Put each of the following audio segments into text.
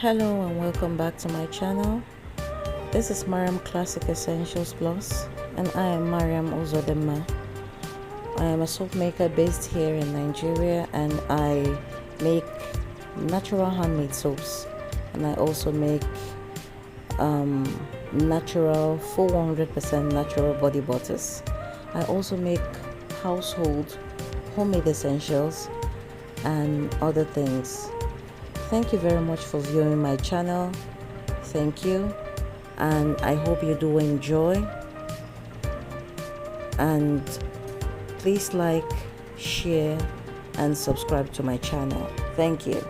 Hello and welcome back to my channel. This is Mariam Classic Essentials Plus and I am Mariam Uzodema. I am a soap maker based here in Nigeria and I make natural handmade soaps, and I also make natural 400% natural body butters. I also make household homemade essentials and other things. Thank you very much for viewing my channel. Thank you, and I hope you do enjoy, and please like, share and subscribe to my channel. Thank you.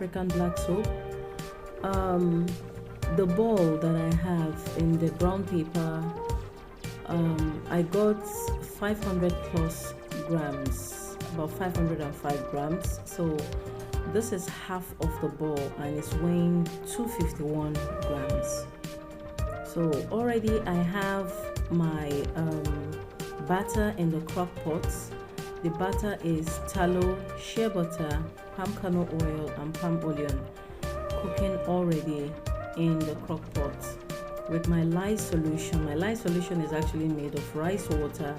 African black soap. The ball that I have in the brown paper, I got 500 plus grams, about 505 grams. So this is half of the ball and it's weighing 251 grams. So already I have my batter in the crock pot. The batter is tallow, shea butter, palm kernel oil and palm onion cooking already in the crock pot with my lye solution. My lye solution is actually made of rice water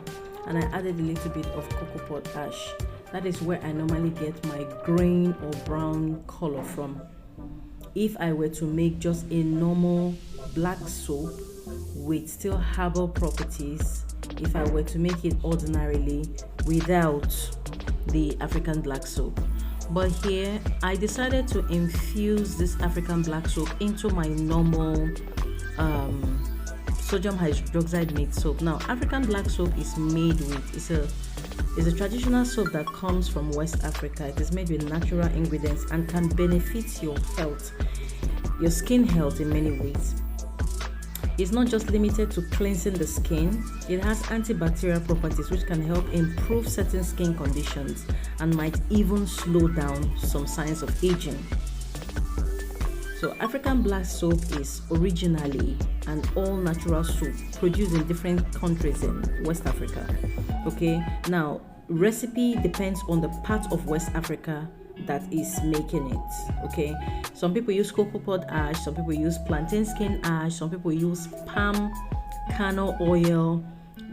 and I added a little bit of cocoa pot ash. That is where I normally get my green or brown color from. If I were to make just a normal black soap with still herbal properties, if I were to make it ordinarily without the African black soap. But here I decided to infuse this African black soap into my normal sodium hydroxide made soap. Now African black soap is made with, it's a traditional soap that comes from West Africa. It is made with natural ingredients and can benefit your health, your skin health in many ways. It's not just limited to cleansing the skin. It has antibacterial properties which can help improve certain skin conditions and might even slow down some signs of aging. So African black soap is originally an all-natural soap produced in different countries in West Africa. Okay, now recipe depends on the part of West Africa that is making it. Okay, some people use cocoa pod ash, some people use plantain skin ash, some people use palm kernel oil,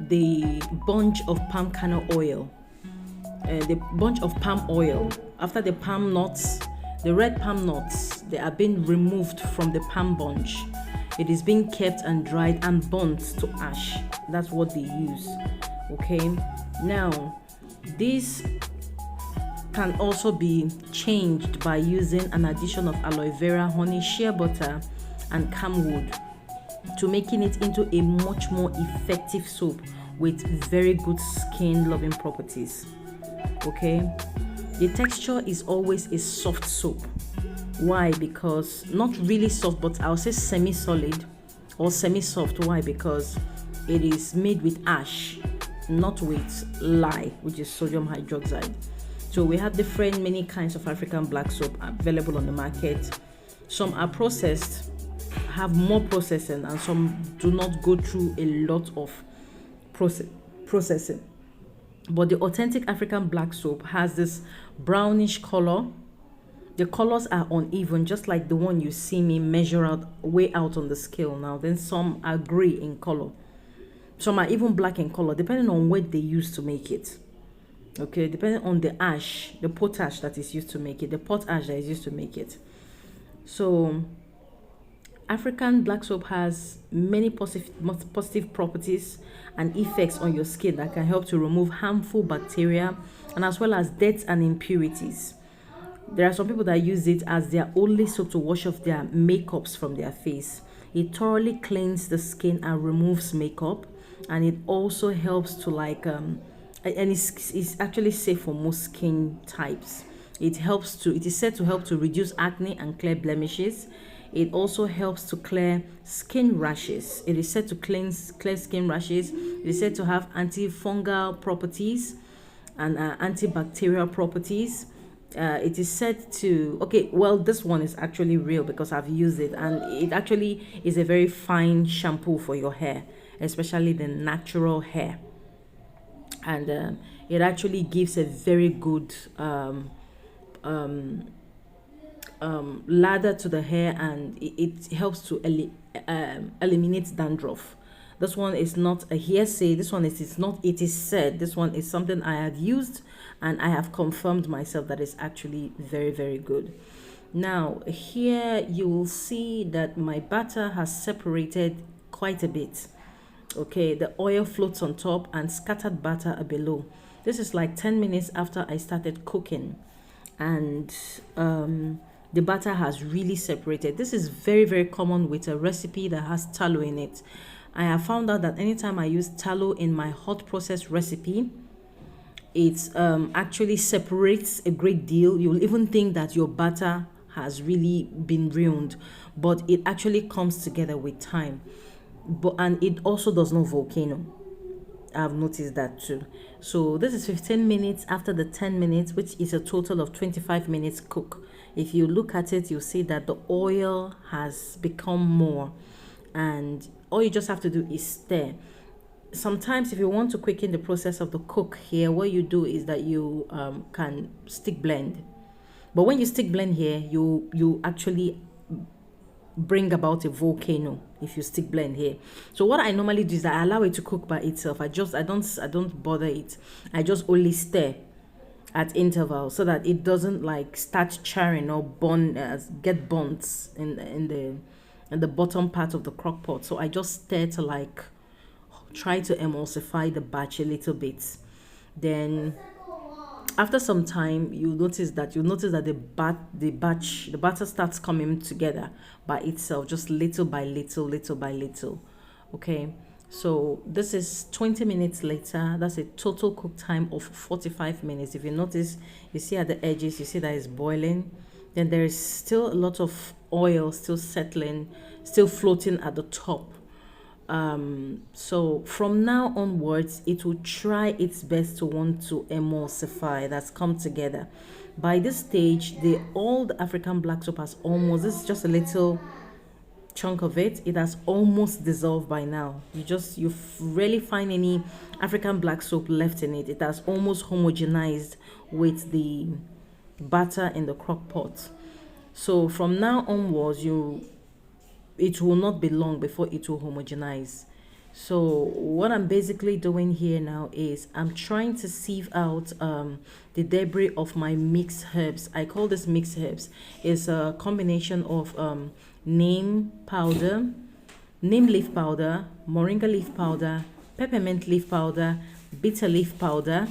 the bunch of palm kernel oil, the bunch of palm oil. After the palm nuts, the red palm nuts, they are being removed from the palm bunch. It is being kept and dried and burnt to ash. That's what they use. Okay, now this can also be changed by using an addition of aloe vera, honey, shea butter and camwood to making it into a much more effective soap with very good skin loving properties. Okay, the texture is always a soft soap. Why? Because not really soft, but I'll say semi-solid or semi-soft. Why? Because it is made with ash, not with lye, which is sodium hydroxide. So we have different many kinds of African black soap available on the market. Some are processed, have more processing, and some do not go through a lot of processing. But the authentic African black soap has this brownish color. The colors are uneven, just like the one you see me measure out way out on the scale now. Then some are gray in color. Some are even black in color, depending on what they use to make it. Okay, depending on the ash, the potash that is used to make it, the potash that is used to make it. So African black soap has many positive properties and effects on your skin that can help to remove harmful bacteria and as well as dirt and impurities. There are some people that use it as their only soap to wash off their makeups from their face. It thoroughly cleans the skin and removes makeup, and it also helps to and it's actually safe for most skin types. It is said to help to reduce acne and clear blemishes. It also helps to clear skin rashes. It is said to clear skin rashes. It is said to have antifungal properties and antibacterial properties. It is said to, this one is actually real because I've used it, and it actually is a very fine shampoo for your hair, especially the natural hair. And it actually gives a very good lather to the hair, and it helps to eliminate dandruff. This one is not a hearsay. This one is not, it is said. This one is something I have used and I have confirmed myself that it's actually very, very good. Now here you will see that my batter has separated quite a bit. Okay, the oil floats on top and scattered batter are below. This is like 10 minutes after I started cooking, and the batter has really separated. This is very, very common with a recipe that has tallow in it. I have found out that anytime I use tallow in my hot process recipe, it actually separates a great deal. You will even think that your batter has really been ruined, but it actually comes together with time. But and it also does not volcano. I've noticed that too. So this is 15 minutes after the 10 minutes, which is a total of 25 minutes cook. If you look at it, you'll see that the oil has become more, and all you just have to do is stir. Sometimes if you want to quicken the process of the cook here, what you do is that you can stick blend. But when you stick blend here, you actually bring about a volcano if you stick blend here. So what I normally do is that I allow it to cook by itself. I don't bother it. I just only stir at intervals so that it doesn't like start charring or burn, get burnt in the bottom part of the crock pot. So I just stir to like try to emulsify the batch a little bit. Then after some time you notice that the batter starts coming together by itself, just little by little. Okay, so this is 20 minutes later. That's a total cook time of 45 minutes. If you notice, you see at the edges, you see that it's boiling. Then there is still a lot of oil still settling, still floating at the top. So from now onwards, it will try its best to want to emulsify, that's come together. By this stage, the old African black soap has almost, this is just a little chunk of it, it has almost dissolved by now. You rarely find any African black soap left in it. It has almost homogenized with the batter in the crock pot. So from now onwards, it will not be long before it will homogenize. So what I'm basically doing here now is I'm trying to sieve out the debris of my mixed herbs. I call this mixed herbs. It's a combination of neem powder, neem leaf powder, moringa leaf powder, peppermint leaf powder, bitter leaf powder,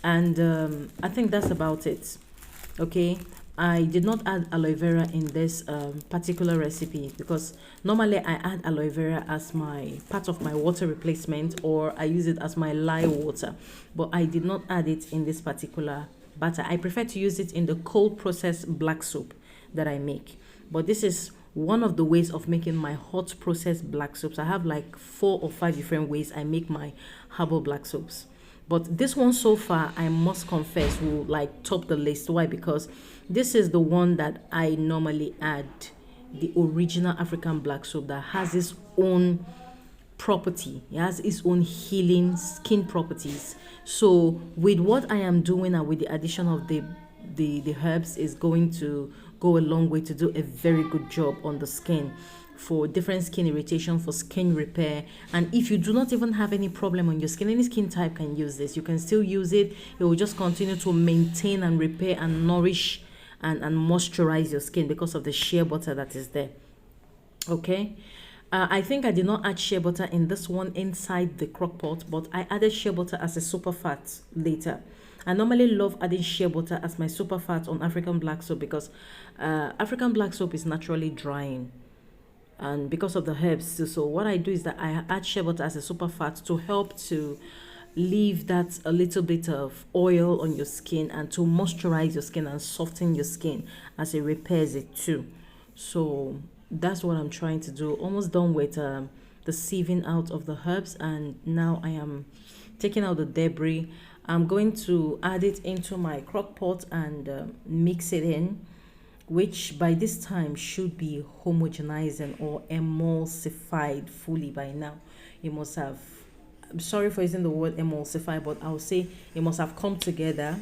and I think that's about it. Okay, I did not add aloe vera in this particular recipe because normally I add aloe vera as my part of my water replacement, or I use it as my lye water, but I did not add it in this particular batter. I prefer to use it in the cold processed black soap that I make, but this is one of the ways of making my hot processed black soaps. I have like 4 or 5 different ways I make my herbal black soaps. But this one so far, I must confess, will like top the list. Why? Because this is the one that I normally add, the original African black soap that has its own property. It has its own healing skin properties. So with what I am doing and with the addition of the herbs is going to go a long way to do a very good job on the skin, for different skin irritation, for skin repair. And if you do not even have any problem on your skin, any skin type can use this. You can still use it. It will just continue to maintain and repair and nourish and moisturize your skin because of the shea butter that is there. Okay, I think I did not add shea butter in this one inside the crock pot, but I added shea butter as a super fat later. I normally love adding shea butter as my super fat on African black soap because African black soap is naturally drying, and because of the herbs too. So what I do is that I add shea butter as a super fat to help to leave that a little bit of oil on your skin and to moisturize your skin and soften your skin as it repairs it too. So that's what I'm trying to do. Almost done with the sieving out of the herbs, and now I am taking out the debris. I'm going to add it into my crock pot and mix it in, which by this time should be homogenizing or emulsified fully by now. It must have, I'm sorry for using the word emulsify, but I'll say it must have come together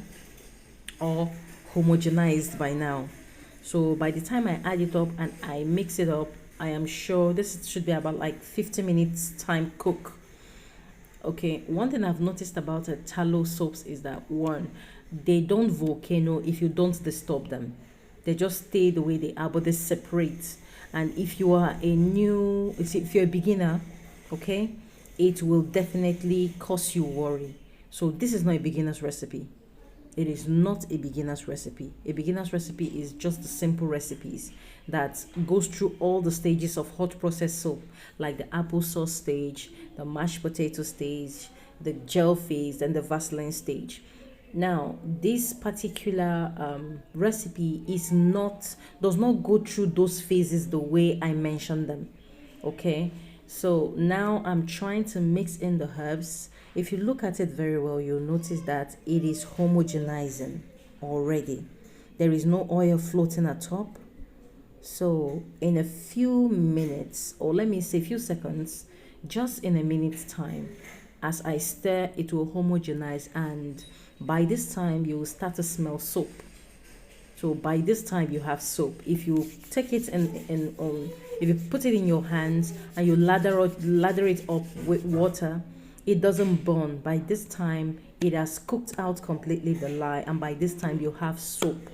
or homogenized by now. So by the time I add it up and I mix it up, I am sure this should be about like 50 minutes time cook. Okay, one thing I've noticed about tallow soaps is that, one, they don't volcano if you don't disturb them. They just stay the way they are, but they separate. And if you are if you're a beginner, okay, it will definitely cause you worry. So this is not a beginner's recipe. It is not a beginner's recipe. A beginner's recipe is just the simple recipes that goes through all the stages of hot processed soap, like the applesauce stage, the mashed potato stage, the gel phase, and the Vaseline stage. Now, this particular recipe does not go through those phases the way I mentioned them. Okay, so now I'm trying to mix in the herbs. If you look at it very well, you'll notice that it is homogenizing already. There is no oil floating at top. So in a few minutes, or let me say a few seconds, just in a minute's time, as I stir, it will homogenize, and by this time you will start to smell soap. So by this time you have soap. If you take it if you put it in your hands and you lather it up with water, it doesn't burn. By this time it has cooked out completely the lye, and by this time you have soap.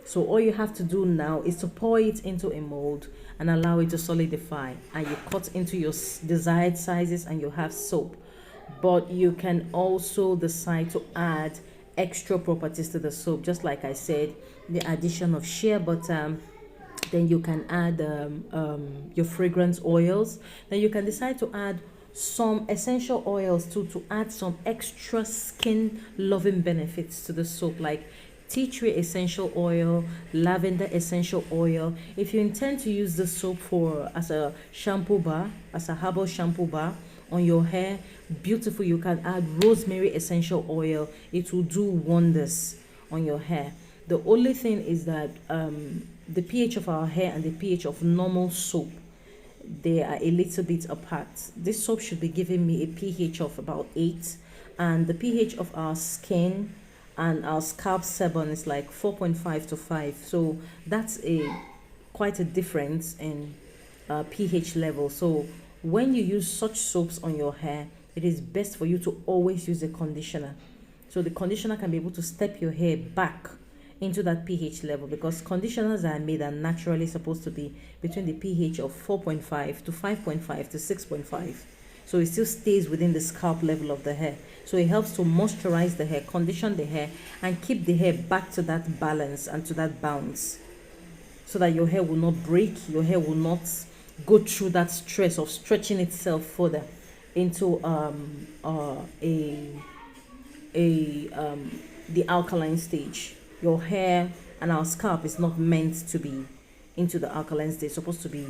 So all you have to do now is to pour it into a mold and allow it to solidify, and you cut into your desired sizes and you have soap. But you can also decide to add extra properties to the soap, just like I said, the addition of shea butter. Then you can add your fragrance oils. Then you can decide to add some essential oils to add some extra skin loving benefits to the soap, like tea tree essential oil, lavender essential oil. If you intend to use the soap as a shampoo bar, as a herbal shampoo bar on your hair, beautiful, you can add rosemary essential oil. It will do wonders on your hair. The only thing is that the pH of our hair and the pH of normal soap, they are a little bit apart. This soap should be giving me a pH of about 8, and the pH of our skin and our scalp sebum is like 4.5 to 5. So that's quite a difference in pH level. So when you use such soaps on your hair, it is best for you to always use a conditioner. So the conditioner can be able to step your hair back into that pH level, because conditioners are naturally supposed to be between the pH of 4.5 to 5.5 to 6.5. So it still stays within the scalp level of the hair. So it helps to moisturize the hair, condition the hair, and keep the hair back to that balance and to that bounce, so that your hair will not break, your hair will not go through that stress of stretching itself further into the alkaline stage. Your hair and our scalp is not meant to be into the alkaline stage. It's supposed to be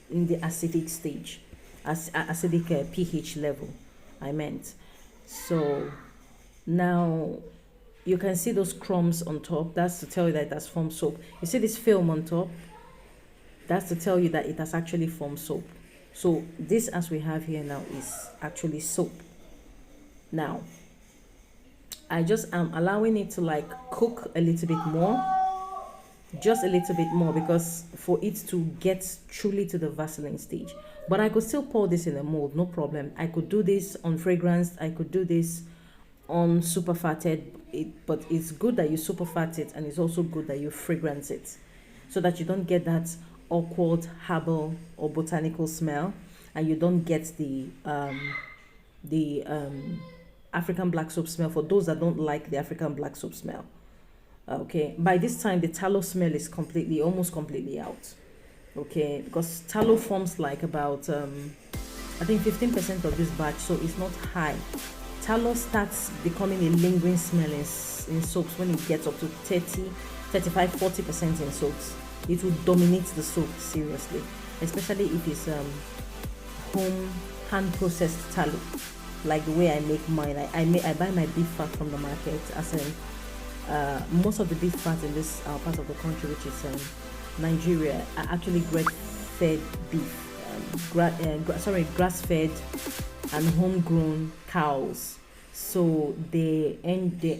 in the acidic stage, acidic pH level, I meant. So now you can see those crumbs on top. That's to tell you that it has formed soap. You see this film on top? That's to tell you that it has actually formed soap. So this, as we have here now, is actually soap. Now I just am allowing it to like cook a little bit more, just a little bit more, because for it to get truly to the Vaseline stage. But I could still pour this in a mold, no problem. I could do this on fragrance, I could do this on super fatted, but it's good that you super fat it, and it's also good that you fragrance it, so that you don't get that awkward herbal or botanical smell, and you don't get the African black soap smell, for those that don't like the African black soap smell. Okay, by this time the tallow smell is almost completely out. Okay, because tallow forms like about I think 15% of this batch, so it's not high. Tallow starts becoming a lingering smell in soaps when it gets up to 30, 35, 40% in soaps. It will dominate the soap, seriously, especially if it's home hand processed tallow, like the way I make mine. I buy my beef fat from the market, as in most of the beef fat in this part of the country, which is Nigeria, are actually grass-fed beef, grass-fed and homegrown cows. So they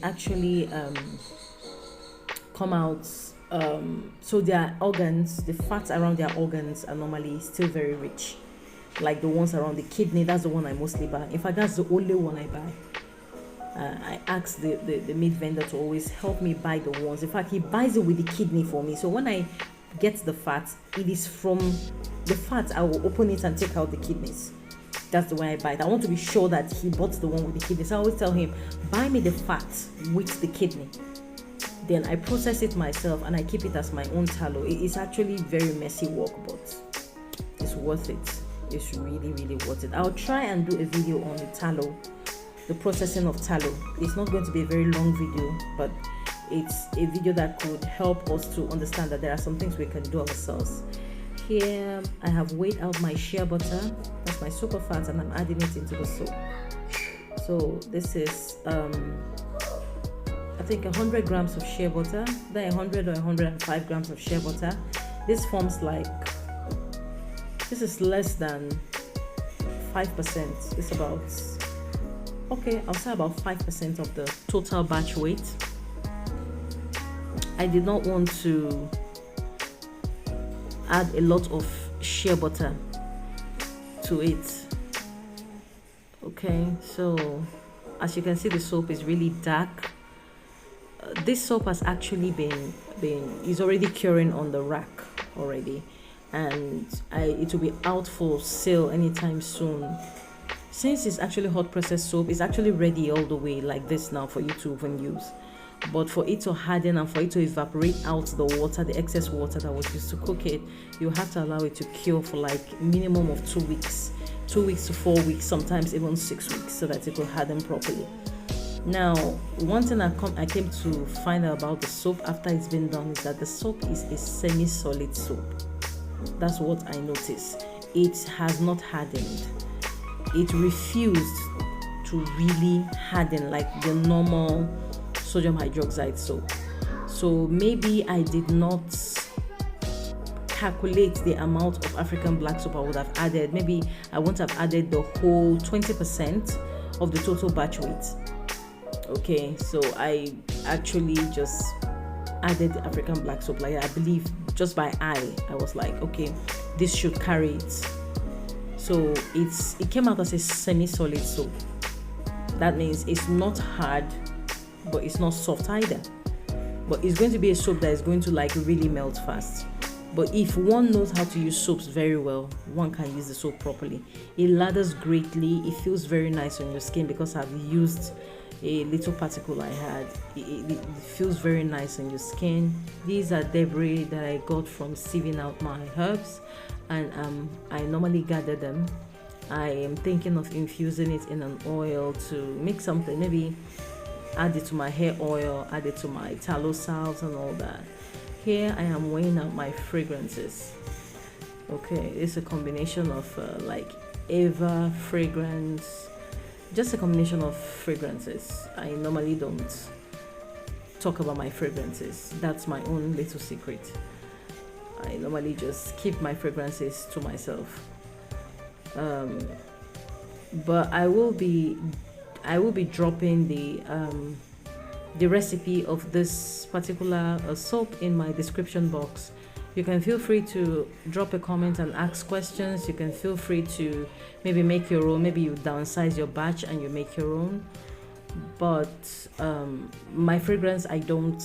actually come out. So their organs, the fats around their organs, are normally still very rich, like the ones around the kidney. That's the one I mostly buy. In fact, that's the only one I buy. I ask the meat vendor to always help me buy the ones. In fact, he buys it with the kidney for me. So when I get the fat, it is from the fat. I will open it and take out the kidneys. That's the way I buy it. I want to be sure that he bought the one with the kidneys. So I always tell him, buy me the fat with the kidney. Then I process it myself and I keep it as my own tallow. It's actually very messy work, but it's worth it. It's really, really worth it. I'll try and do a video on the tallow the processing of tallow. It's not going to be a very long video, but it's a video that could help us to understand that there are some things we can do ourselves. Here I have weighed out my shea butter, that's my super fat, and I'm adding it into the soap. So this is I think 100 grams of shea butter, then 100 or 105 grams of shea butter. This forms like, this is less than 5%. It's about, okay, I'll say about 5% of the total batch weight. I did not want to add a lot of shea butter to it. Okay, so as you can see, the soap is really dark. This soap has actually is already curing on the rack already, and it will be out for sale anytime soon. Since it's actually hot processed soap, it's actually ready all the way like this now for you to even use. But for it to harden and for it to evaporate out the water, the excess water that was used to cook it, you have to allow it to cure for like minimum of 2 weeks. 2 weeks to 4 weeks, sometimes even 6 weeks, so that it will harden properly. Now, one thing I came to find out about the soap after it's been done is that the soap is a semi-solid soap. That's what I noticed. It has not hardened. It refused to really harden like the normal sodium hydroxide soap. So maybe I did not calculate the amount of African black soap I would have added. Maybe I wouldn't have added the whole 20% of the total batch weight. Okay, so I actually just added the African black soap. Like I believe just by eye, I was like, okay, this should carry it. So it came out as a semi-solid soap. That means it's not hard, but it's not soft either. But it's going to be a soap that is going to like really melt fast. But if one knows how to use soaps very well, one can use the soap properly. It lathers greatly. It feels very nice on your skin because I've used a little particle I had. It feels very nice on your skin. These are debris that I got from sieving out my herbs, and I normally gather them. I am thinking of infusing it in an oil to make something, maybe add it to my hair oil, add it to my tallow salves and all that. Here I am weighing out my fragrances. Okay, it's a combination of like Eva fragrance, just a combination of fragrances. I normally don't talk about my fragrances. That's my own little secret. I normally just keep my fragrances to myself. But I will be dropping the recipe of this particular soap in my description box. You can feel free to drop a comment and ask questions. You can feel free to maybe make your own. Maybe you downsize your batch and you make your own. But my fragrance, I don't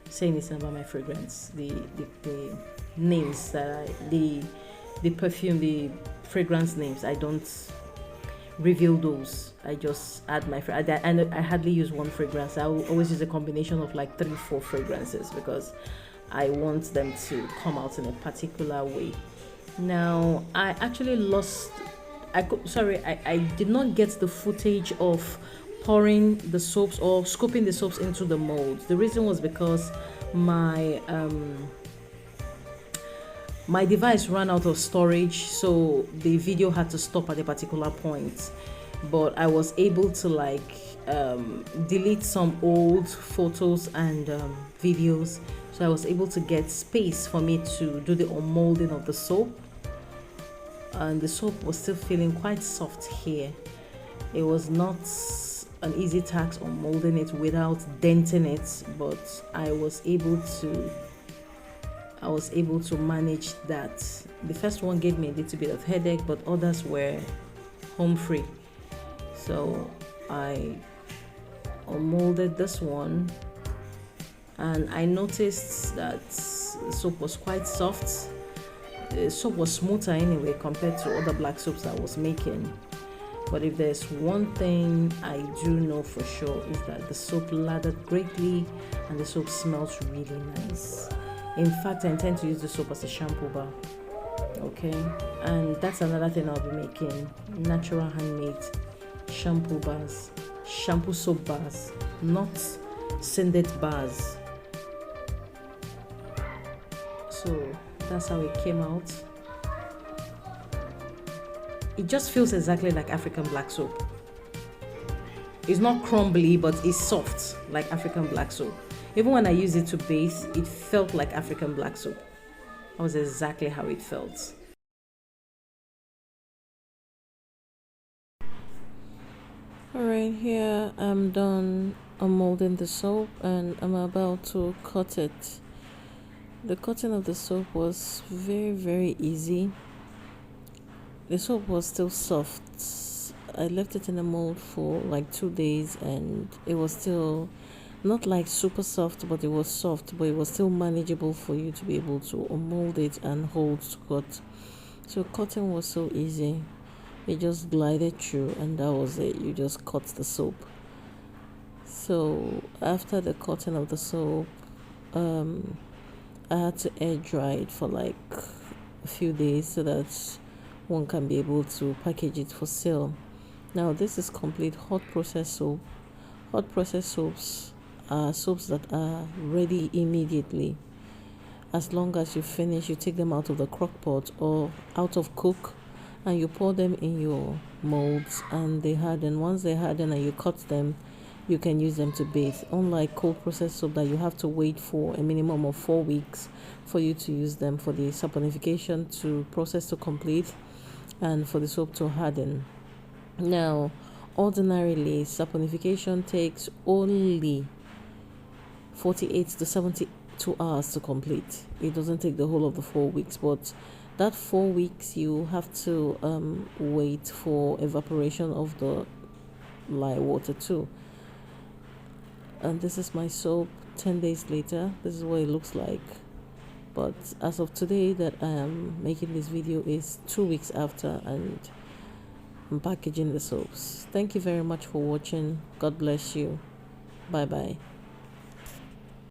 say anything about my fragrance. The names that the perfume, the fragrance names, I don't reveal those. I just add my and I hardly use one fragrance. I will always use a combination of like 3-4 fragrances because I want them to come out in a particular way. Now I actually lost I did not get the footage of pouring the soaps or scooping the soaps into the molds. The reason was because my device ran out of storage, so the video had to stop at a particular point. But I was able to like delete some old photos and videos, so I was able to get space for me to do the unmolding of the soap. And the soap was still feeling quite soft here. It was not an easy task unmolding it without denting it, but I was able to manage that. The first one gave me a little bit of headache, but others were home free. So I unmolded this one, and I noticed that the soap was quite soft. The soap was smoother anyway compared to other black soaps I was making. But if there's one thing I do know for sure is that the soap lathered greatly and the soap smells really nice. In fact, I intend to use the soap as a shampoo bar. Okay, and that's another thing I'll be making, natural handmade shampoo bars, shampoo soap bars, not scented bars. So that's how it came out. It just feels exactly like African black soap. It's not crumbly, but it's soft like African black soap. Even when I used it to bathe, it felt like African black soap. That was exactly how it felt. Alright, here I'm done molding the soap and I'm about to cut it. The cutting of the soap was very easy. The soap was still soft. I left it in the mold for like 2 days and it was still not like super soft, but it was soft, but it was still manageable for you to be able to mold it and hold to cut. So cutting was so easy. It just glided through and that was it. You just cut the soap. So after the cutting of the soap, I had to air dry it for like a few days so that one can be able to package it for sale. Now this is complete hot process soap. Hot process soaps are soaps that are ready immediately. As long as you finish, you take them out of the crock pot or out of cook and you pour them in your molds and they harden. Once they harden and you cut them, you can use them to bathe. Unlike cold processed soap that you have to wait for a minimum of 4 weeks for you to use them for the saponification to process to complete and for the soap to harden. Now, ordinarily, saponification takes only 48 to 72 hours to complete. It doesn't take the whole of the 4 weeks, but that 4 weeks you have to wait for evaporation of the lye water too. And this is my soap 10 days later. This is what it looks like. But as of today that I am making this video is 2 weeks after and I'm packaging the soaps. Thank you very much for watching. God bless you. Bye bye.